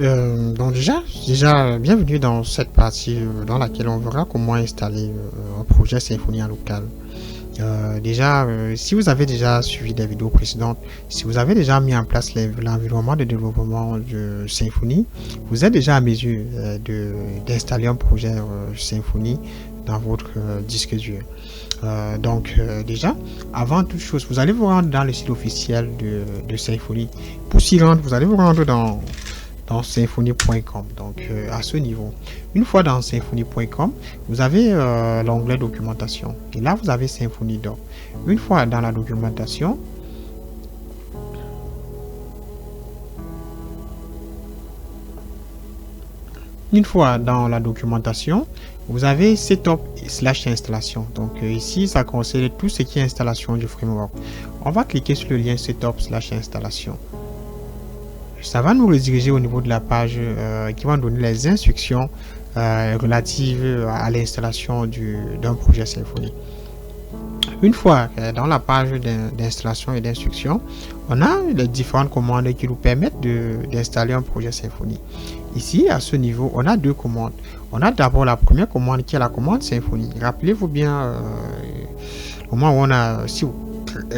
Donc déjà, bienvenue dans cette partie dans laquelle on verra comment installer un projet Symfony en local. Si vous avez déjà suivi des vidéos précédentes, si vous avez déjà mis en place l'environnement de développement de Symfony, vous êtes déjà à mesure d'installer un projet Symfony dans votre disque dur. Déjà, avant toute chose, vous allez vous rendre dans le site officiel de Symfony. Pour s'y rendre, vous allez vous rendre dans symfony.com. À ce niveau, une fois dans symfony.com, vous avez l'onglet documentation et là vous avez Symfony Doc. Une fois dans la documentation, vous avez setup/installation. Ici ça concerne tout ce qui est installation du framework. On va cliquer sur le lien setup/installation. Ça va nous rediriger au niveau de la page qui va nous donner les instructions relatives à l'installation d'un projet Symfony. Une fois dans la page d'installation et d'instruction, on a les différentes commandes qui nous permettent d'installer un projet Symfony. Ici, à ce niveau, on a deux commandes. On a d'abord la première commande qui est la commande Symfony. Rappelez-vous bien au moment où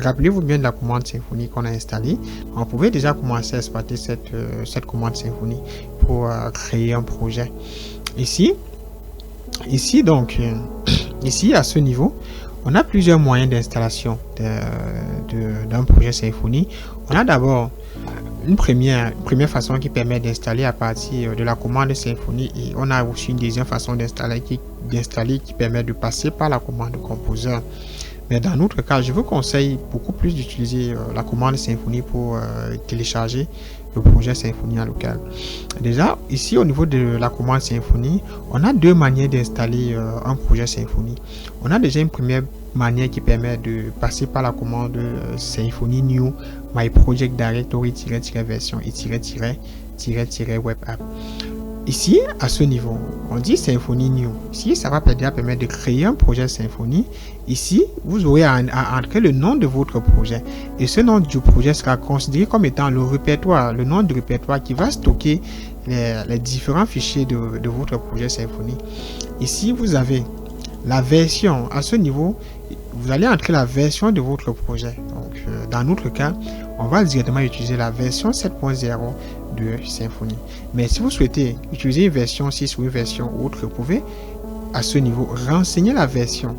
rappelez-vous bien de la commande Symfony qu'on a installée. On pouvait déjà commencer à exploiter cette commande Symfony pour créer un projet. Ici, à ce niveau, on a plusieurs moyens d'installation d'un projet Symfony. On a d'abord une première façon qui permet d'installer à partir de la commande Symfony, et on a aussi une deuxième façon d'installer qui permet de passer par la commande Composer. Mais dans notre cas, je vous conseille beaucoup plus d'utiliser la commande Symfony pour télécharger le projet Symfony en local. Déjà, ici au niveau de la commande Symfony, on a deux manières d'installer un projet Symfony. On a déjà une première manière qui permet de passer par la commande Symfony New My Project Directory-version et web app. Ici, à ce niveau, on dit Symfony New. Ici, ça va permettre de créer un projet Symfony. Ici, vous aurez à entrer le nom de votre projet. Et ce nom du projet sera considéré comme étant le répertoire, le nom du répertoire qui va stocker les différents fichiers de votre projet Symfony. Ici, vous avez la version. À ce niveau, vous allez entrer la version de votre projet. Dans notre cas, on va directement utiliser la version 7.0 de Symfony. Mais si vous souhaitez utiliser une version 6 ou une version autre, vous pouvez à ce niveau renseigner la version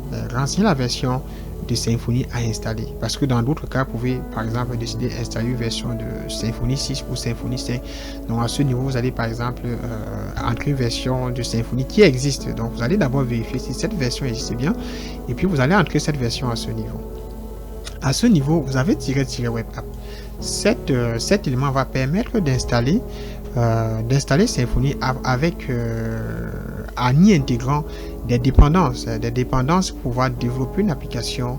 de Symfony à installer. Parce que dans d'autres cas, vous pouvez par exemple décider d'installer une version de Symfony 6 ou Symfony 5. Donc à ce niveau, vous allez par exemple entrer une version de Symfony qui existe. Donc vous allez d'abord vérifier si cette version existe bien, et puis vous allez entrer cette version à ce niveau. À ce niveau, vous avez web app. Cet élément va permettre d'installer Symfony avec en y intégrant des dépendances pour pouvoir développer une application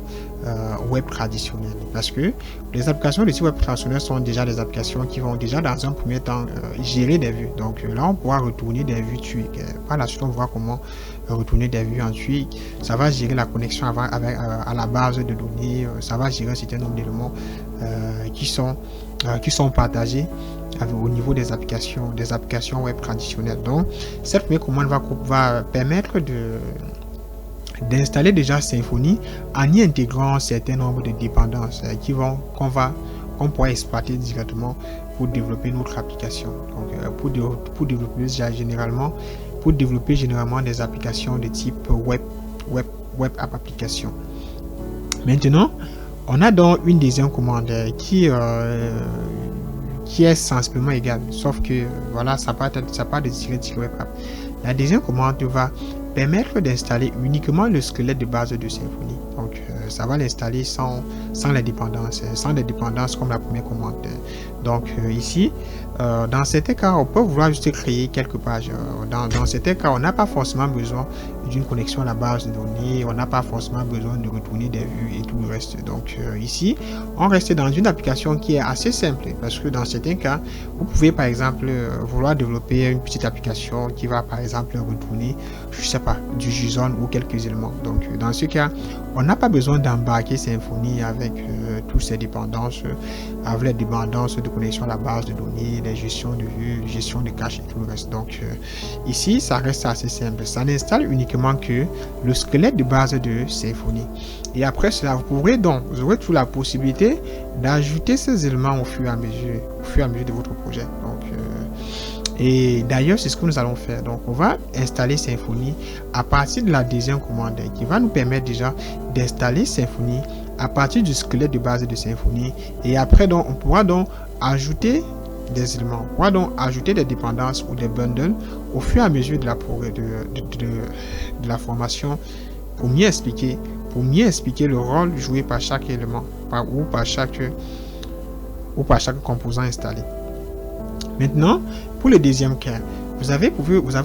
web traditionnelle. Parce que les applications de type web traditionnel sont déjà des applications qui vont déjà dans un premier temps gérer des vues. Donc là, on pourra retourner des vues Twig. Par la suite, on verra comment retourner des vues en Twig. Ça va gérer la connexion à la base de données. Ça va gérer un certain nombre d'éléments qui sont partagés au niveau des applications web traditionnelles. Donc cette première commande va permettre d'installer déjà Symfony en y intégrant un certain nombre de dépendances qu'on pourra exploiter directement pour développer notre application. Donc pour développer généralement des applications de type web app application. Maintenant, on a donc une deuxième commande qui est sensiblement égale, sauf que voilà, ça part de web app. La deuxième commande va permettre d'installer uniquement le squelette de base de Symfony. Donc ça va l'installer sans les dépendances comme la première commande. Donc ici, dans certains cas, on peut vouloir juste créer quelques pages. Dans certains cas, on n'a pas forcément besoin d'une connexion à la base de données, on n'a pas forcément besoin de retourner des vues et tout le reste. Donc ici, on reste dans une application qui est assez simple, parce que dans certains cas, vous pouvez par exemple vouloir développer une petite application qui va par exemple retourner, je sais pas, du JSON ou quelques éléments. Donc dans ce cas, on n'a pas besoin d'embarquer Symfony avec toutes ces dépendances, avec les dépendances de connexion à la base de données, les gestions de vue, gestion de cache et tout le reste. Donc ici, ça reste assez simple. Ça n'installe uniquement que le squelette de base de Symfony. Et après cela, vous aurez toujours la possibilité d'ajouter ces éléments au fur et à mesure de votre projet. Donc et d'ailleurs, c'est ce que nous allons faire. Donc, on va installer Symfony à partir de la deuxième commande qui va nous permettre déjà d'installer Symfony à partir du squelette de base de Symfony. Et après, donc, on pourra donc ajouter des éléments. On pourra donc ajouter des dépendances ou des bundles au fur et à mesure de la formation pour mieux expliquer le rôle joué par chaque élément ou par chaque composant installé. Maintenant, pour le deuxième cas, vous avez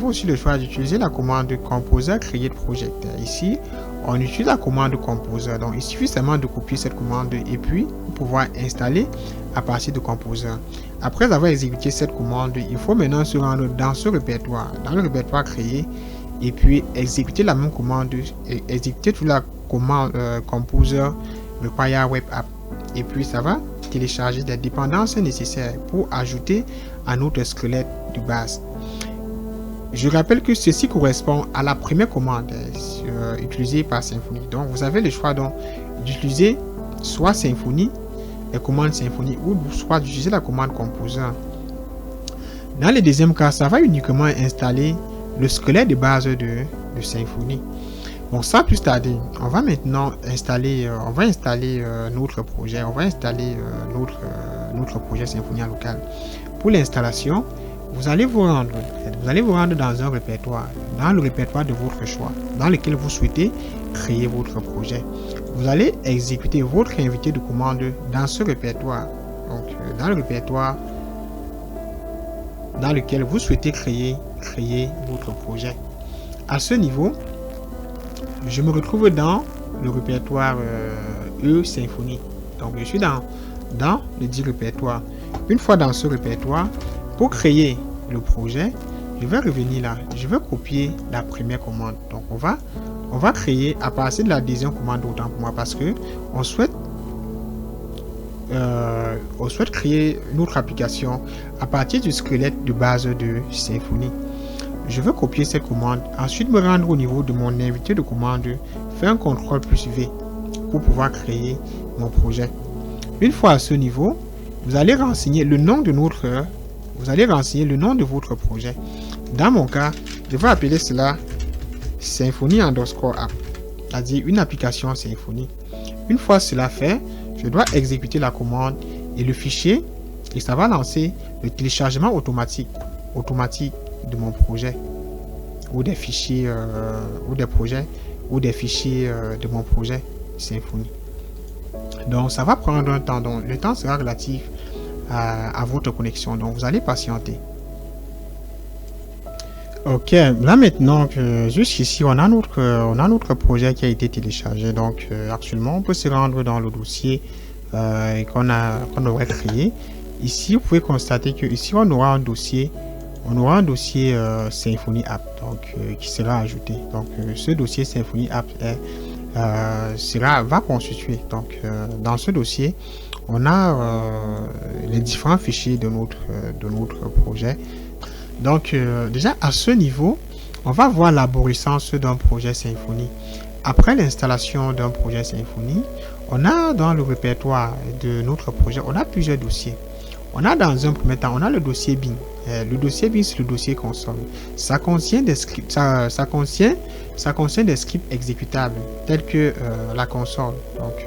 aussi le choix d'utiliser la commande Composer Create Project. Ici, on utilise la commande Composer. Donc, il suffit seulement de copier cette commande et puis pouvoir installer à partir de Composer. Après avoir exécuté cette commande, il faut maintenant se rendre dans ce répertoire, dans le répertoire créé, et puis exécuter la même commande, exécuter toute la commande Composer Require Web App. Et puis, ça va télécharger des dépendances nécessaires pour ajouter à notre squelette de base. Je rappelle que ceci correspond à la première commande utilisée par Symfony. Donc, vous avez le choix d'utiliser soit Symfony, les commandes Symfony, ou soit d'utiliser la commande Composer. Dans le deuxième cas, ça va uniquement installer le squelette de base de Symfony. Bon, sans plus tarder, on va maintenant installer, notre projet. On va installer notre projet Symfony local. Pour l'installation, vous allez vous rendre dans un répertoire, dans le répertoire de votre choix, dans lequel vous souhaitez créer votre projet. Vous allez exécuter votre invité de commande dans ce répertoire. Donc, dans le répertoire dans lequel vous souhaitez créer votre projet. À ce niveau, je me retrouve dans le répertoire Symfony. Donc, je suis dans le dit répertoire. Une fois dans ce répertoire, pour créer le projet, je vais revenir là. Je vais copier la première commande. Donc, on va créer à partir de la deuxième commande, autant pour moi, parce que on souhaite créer notre application à partir du squelette de base de Symfony. Je veux copier cette commande, ensuite me rendre au niveau de mon invité de commande, faire un CTRL plus V pour pouvoir créer mon projet. Une fois à ce niveau, vous allez renseigner le nom de votre projet. Dans mon cas, je vais appeler cela Symfony _ app, c'est-à-dire une application Symfony. Une fois cela fait, je dois exécuter la commande et le fichier, et ça va lancer le téléchargement automatique de mon projet ou des fichiers de mon projet Symfony. Donc ça va prendre un temps, donc le temps sera relatif à votre connexion, donc vous allez patienter. Ok, là maintenant que jusqu'ici on a notre projet qui a été téléchargé. Donc actuellement on peut se rendre dans le dossier qu'on aurait créé. Ici vous pouvez constater que ici on aura un dossier Symfony App, donc qui sera ajouté. Donc ce dossier Symfony App va constituer. Donc dans ce dossier on a les différents fichiers de notre projet. Donc déjà à ce niveau, on va voir l'arborescence d'un projet Symfony. Après l'installation d'un projet Symfony, on a dans le répertoire de notre projet, on a plusieurs dossiers. On a dans un premier temps, on a le dossier bin. Le dossier bin, c'est le dossier console. Ça contient des scripts, ça contient des scripts exécutables tels que la console. Donc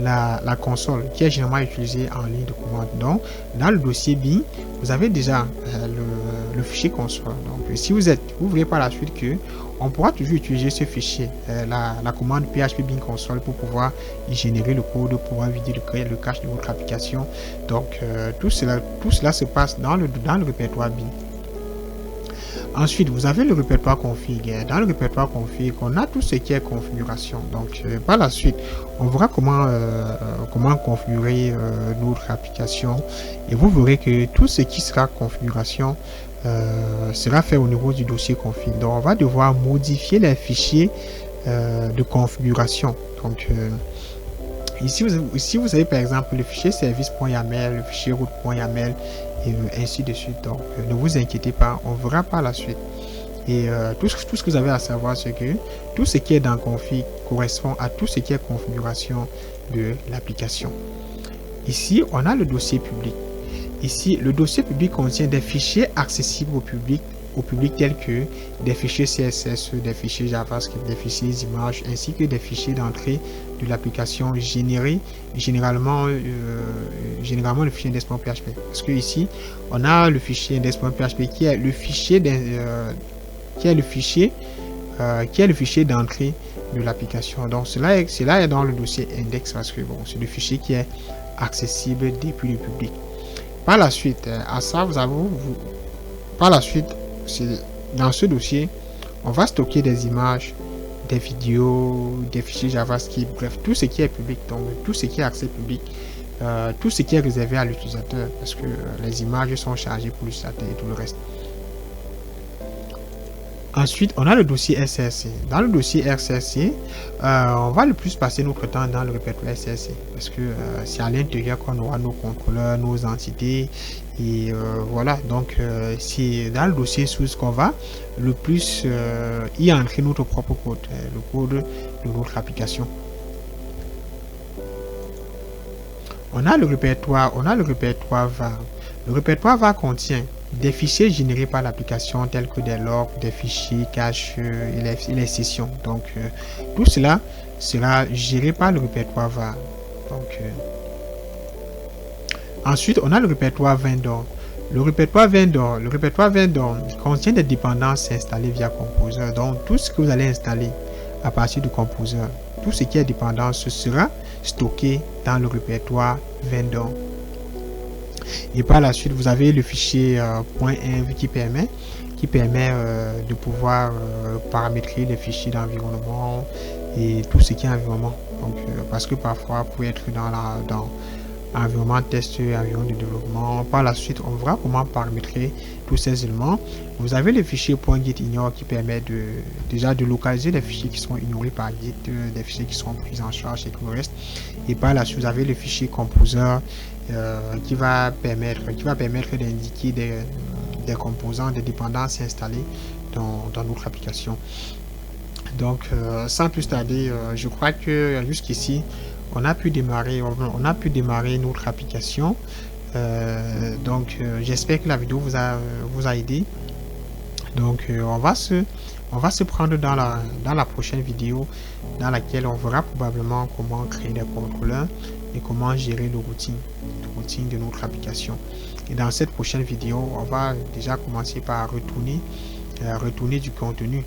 la console qui est généralement utilisée en ligne de commande. Donc dans le dossier bin, vous avez déjà le fichier console. Donc si vous voulez par la suite que on pourra toujours utiliser ce fichier, la commande php bin console, pour pouvoir y générer le code, pour pouvoir vider le cache de votre application. Donc tout cela se passe dans le répertoire bin. Ensuite, vous avez le répertoire config. Dans le répertoire config, on a tout ce qui est configuration. Donc par la suite, on verra comment configurer notre application, et vous verrez que tout ce qui sera configuration sera fait au niveau du dossier config. Donc on va devoir modifier les fichiers de configuration. Donc Ici, vous avez par exemple le fichier service.yaml, le fichier route.yaml et ainsi de suite. Donc, ne vous inquiétez pas, on verra par la suite. Et tout ce que vous avez à savoir, c'est que tout ce qui est dans config correspond à tout ce qui est configuration de l'application. Ici, on a le dossier public. Ici, le dossier public contient des fichiers accessibles au public tels que des fichiers CSS, des fichiers JavaScript, des fichiers images, ainsi que des fichiers d'entrée de l'application générés généralement le fichier index.php. Parce que ici, on a le fichier index.php qui est le fichier d'entrée de l'application. Donc cela est dans le dossier index parce que bon, c'est le fichier qui est accessible depuis le public. Par la suite, dans ce dossier, on va stocker des images, des vidéos, des fichiers JavaScript, bref, tout ce qui est public, donc tout ce qui est accès public, tout ce qui est réservé à l'utilisateur, parce que les images sont chargées pour l'utilisateur et tout le reste. Ensuite, on a le dossier SRC. Dans le dossier SRC, on va le plus passer notre temps dans le répertoire SRC parce que c'est à l'intérieur qu'on aura nos contrôleurs, nos entités et voilà. Donc, c'est dans le dossier source qu'on va le plus y entrer notre propre code, le code de notre application. On a le répertoire var. Le répertoire var contient des fichiers générés par l'application tels que des logs, des fichiers cache et les sessions. Donc tout cela sera géré par le répertoire var. Donc ensuite on a le répertoire vendor. Le répertoire vendor contient des dépendances installées via Composer. Donc tout ce que vous allez installer à partir du Composer, tout ce qui est dépendance sera stocké dans le répertoire vendor. Et par la suite, vous avez le fichier .env qui permet de pouvoir paramétrer les fichiers d'environnement et tout ce qui est environnement. Donc, parce que parfois, pour être dans environnement test, environnement de développement, par la suite, on verra comment paramétrer tous ces éléments. Vous avez le fichier .gitignore qui permet déjà de localiser les fichiers qui sont ignorés par Git, des fichiers qui sont pris en charge et tout le reste. Et par la suite, vous avez le fichier Composer qui va permettre d'indiquer des composants, des dépendances installées dans notre application. Donc, sans plus tarder, je crois que jusqu'ici, on a pu démarrer notre application. Donc, j'espère que la vidéo vous a aidé. Donc, on va se prendre dans la prochaine vidéo dans laquelle on verra probablement comment créer des contrôleurs et comment gérer le routing de notre application. Et dans cette prochaine vidéo, on va déjà commencer par retourner du contenu